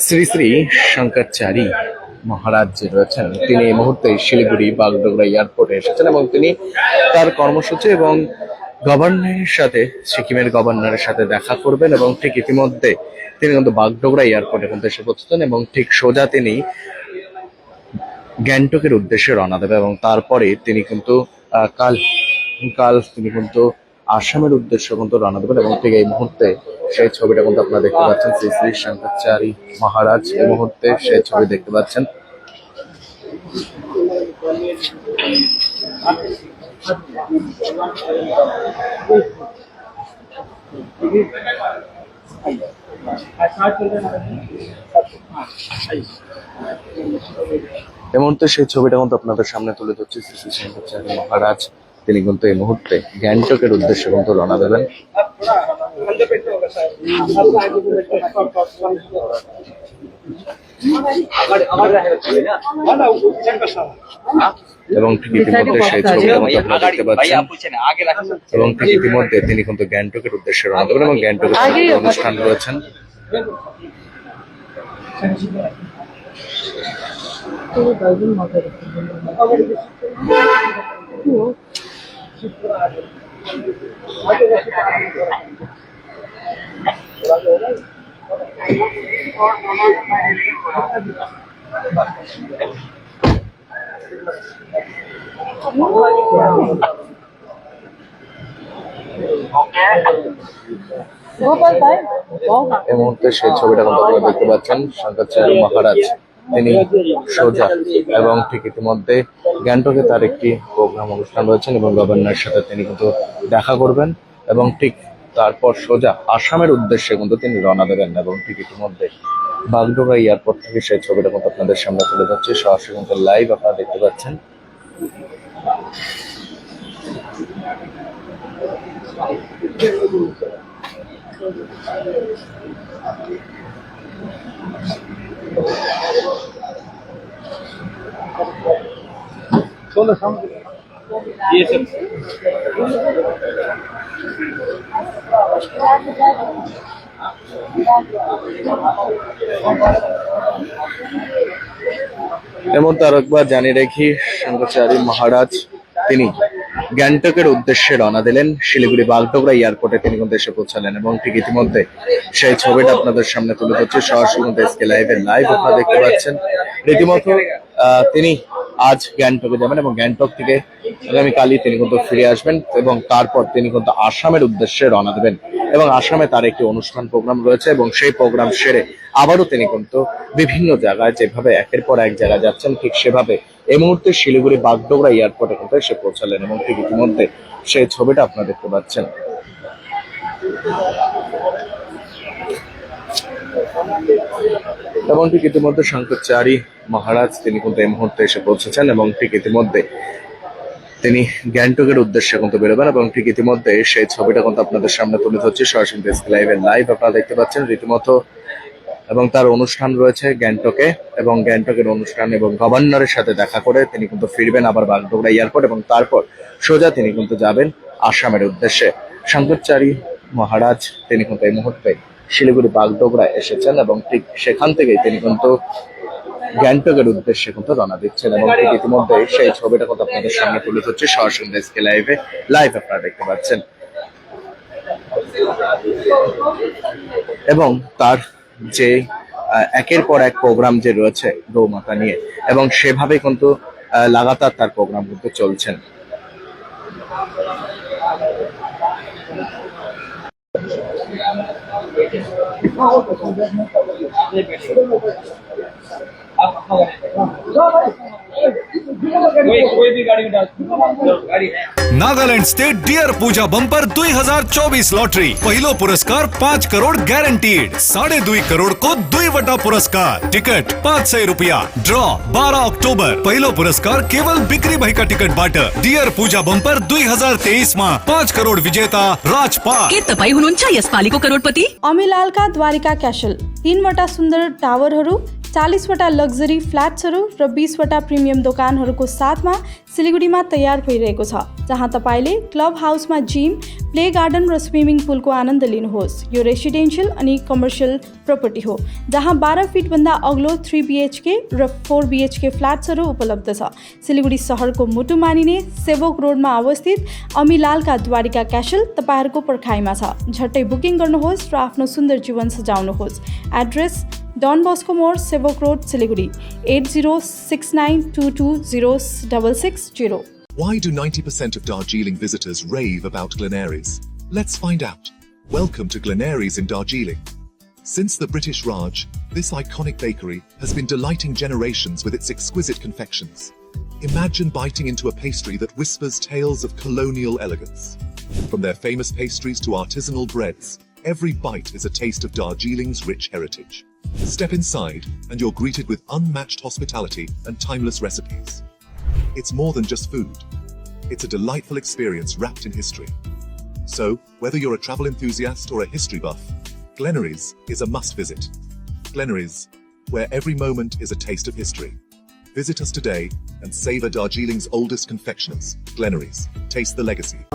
শ্রী শ্রী শঙ্করাচার্য মহারাজ যে রয়েছেন তিনি এই মুহূর্তে শিলিগুড়ি বাগডোগরা এয়ারপোর্টে এসেছেন এবং তিনি তার কর্মসূচি এবং গভর্নরের সাথে সিকিমের গভর্নরের সাথে দেখা করবেন এবং ঠিক ইতিমধ্যে তিনি কিন্তু বাগডোগরা এয়ারপোর্টে কিন্তু এসে পৌঁছেছেন এবং ঠিক সোজা তিনি গ্যাংটকের উদ্দেশ্যে রওনা দেবে এবং তারপরে তিনি কিন্তু কাল কাল তিনি কিন্তু আসামের উদ্দেশ্যে কিন্তু রওনা দেবেন এবং ঠিক এই মুহূর্তে সেই ছবিটা কিন্তু আপনারা দেখতে পাচ্ছেন শ্রী শ্রী শঙ্করাচার্য মহারাজ এই মুহূর্তে সেই ছবি দেখতে পাচ্ছেন। এই মুহূর্তে সেই ছবিটা কিন্তু আপনাদের সামনে তুলে ধরছি। শ্রী শ্রী শঙ্করাচার্য মহারাজ তিনি কিন্তু এই মুহূর্তে গ্যাংটকের উদ্দেশ্যে কিন্তু রওনা দেবেন এবং ঠিক ইতিমধ্যে সেই ছবিটা কিন্তু আপনারা দেখতে পাচ্ছেন এবং ঠিক ইতিমধ্যে তিনি কিন্তু গ্যাংটকের উদ্দেশ্যে রওনা দেবেন এবং গ্যাংটকের অনুষ্ঠান রয়েছেন। এই মুহূর্তে সেই ছবিটা কিন্তু আপনারা দেখতে পাচ্ছেন। শঙ্করাচার্য মহারাজ তিনি সোজা এবং ঠিক ইতিমধ্যে গ্যাংটকে তার একটি প্রোগ্রাম অনুষ্ঠান রয়েছেন এবং গভর্নরের সাথে তিনি কিন্তু দেখা করবেন এবং ঠিক তারপর সোজা আসামের উদ্দেশ্যে কিন্তু তিনি রওনা দেবেন এবং ঠিক ইতিমধ্যে বাগডোগরা এয়ারপোর্ট থেকে সেই ছবিটা কিন্তু আপনাদের সামনে তুলে ধরছে। সরাসরি কিন্তু লাইভ আপনারা দেখতে পাচ্ছেন। এর মধ্যে আরো একবার জানিয়ে রাখি, শঙ্করাচার্য মহারাজ তিনি গ্যাংটকের উদ্দেশ্যে রওনা দিলেন। শিলিগুড়ি বাগডোগরা এয়ারপোর্টে তিনি কিন্তু এসে পৌঁছালেন এবং ঠিক ইতিমধ্যে সেই ছবিটা আপনাদের সামনে তুলে ধরছে। সরাসরি কিন্তু এসকে লাইভের লাইভ আপনারা দেখতে পাচ্ছেন। রীতিমতো তিনি আজ গ্যাংটকে যাবেন এবং গ্যাংটক থেকে আগামীকালই তিনি কিন্তু ফিরে আসবেন এবং তারপর তিনি কিন্তু আসামের উদ্দেশ্যে রওনা দেবেন এবং আসামে তার একটি অনুষ্ঠান প্রোগ্রাম রয়েছে এবং সেই প্রোগ্রাম সেরে আবারও তিনি কিন্তু বিভিন্ন জায়গায় যেভাবে একের পর এক জায়গায় যাচ্ছেন ঠিক সেভাবে এই মুহূর্তে শিলিগুড়ি বাগডোগরা এয়ারপোর্টে কিন্তু এসে পৌঁছালেন এবং ঠিক ইতিমধ্যে সেই ছবিটা আপনারা দেখতে পাচ্ছেন। এবং ঠিক ইতিমধ্যে শঙ্করাচার্য মহারাজ তিনি কিন্তু এই মুহূর্তে এসে পৌঁছেছেন এবং ঠিক ইতিমধ্যে তিনি গ্যাংটকের উদ্দেশ্যে কিন্তু বেরোবেন এবং ঠিক ইতিমধ্যে সেই ছবিটা কিন্তু আপনাদের সামনে তুলে ধরছি। সরাসরি লাইভের লাইভ আপনারা দেখতে পাচ্ছেন রীতিমতো এবং তার অনুষ্ঠান রয়েছে গ্যাংটকে এবং গ্যাংটকের অনুষ্ঠান এবং গভর্নরের সাথে দেখা করে তিনি কিন্তু ফিরবেন আবার বাগডোগরা এয়ারপোর্ট এবং তারপর সোজা তিনি কিন্তু যাবেন আসামের উদ্দেশ্যে। শঙ্করাচার্য মহারাজ তিনি কিন্তু এই মুহূর্তে শিলিগুড়ি বাগডোগরা এসেছেন এবং ঠিক সেখান থেকেই তিনি কিন্তু গ্যাংটকের উদ্দেশ্যে কিন্তু রওনা দিচ্ছেন এবং ঠিক ইতিমধ্যে সেই ছবিটা কিন্তু আপনাদের সামনে তুলে ধরছে। সরাসরি এসকে লাইভে লাইভ আপনারা দেখতে পাচ্ছেন এবং তার যে একের পর এক প্রোগ্রাম যে রয়েছে গৌমাতা নিয়ে এবং সেভাবে কিন্তু লাগাতার তার প্রোগ্রাম কিন্তু চলছেন। नागालैंड स्टेट डियर पूजा बंपर 2024 लॉटरी पहिलो पुरस्कार 5 करोड़ गॅरंटीड 2.5 करोड़ को 2 पुरस्कार टिकट 500 रुपया ड्रॉ 12 अक्टोबर पहिलो पुरस्कार केवल बिक्री भाई का टिकट बाट डियर पूजा बंपर 2023 मा 5 करोड़ विजेता राजपाल के तपाई हुनुहुन्छ यसपालिको करोडपति अमिलालका द्वारिका क्यासल 3 वटा सुन्दर टावरहरू 40वटा लग्जरी फ्ल्याट्सहरू र 20वटा प्रिमियम दोकानहरूको साथमा सिलिगुडीमा तयार भइरहेको छ, जहाँ तपाईँले क्लब हाउसमा जिम, प्ले गार्डन र स्विमिङ पुलको आनन्द लिनुहोस्। यो रेसिडेन्सियल अनि कमर्सियल प्रपर्टी हो, जहाँ 12 फिटभन्दा अग्लो 3 BHK र 4 BHK फ्ल्याट्सहरू उपलब्ध छ। सिलिगुडी सहरको मुटु मानिने सेवोक रोडमा अवस्थित अमिलालका द्वारिका क्यासल तपाईँहरूको पर्खाइमा छ। झट्टै बुकिङ गर्नुहोस् र आफ्नो सुन्दर जीवन सजाउनुहोस्। एड्रेस डन बस्को मोड, Sevoke road, Siliguri 8069220660। Why do 90% of Darjeeling visitors rave about Glenaries? Let's find out. Welcome to Glenaries in Darjeeling. Since the British Raj, this iconic bakery has been delighting generations with its exquisite confections. Imagine biting into a pastry that whispers tales of colonial elegance. From their famous pastries to artisanal breads, every bite is a taste of Darjeeling's rich heritage. Step inside and you're greeted with unmatched hospitality and timeless recipes. It's more than just food. It's a delightful experience wrapped in history. So, whether you're a travel enthusiast or a history buff, Glenaries is a must visit. Glenaries, where every moment is a taste of history. Visit us today and savor Darjeeling's oldest confectioners, Glenaries. Taste the legacy.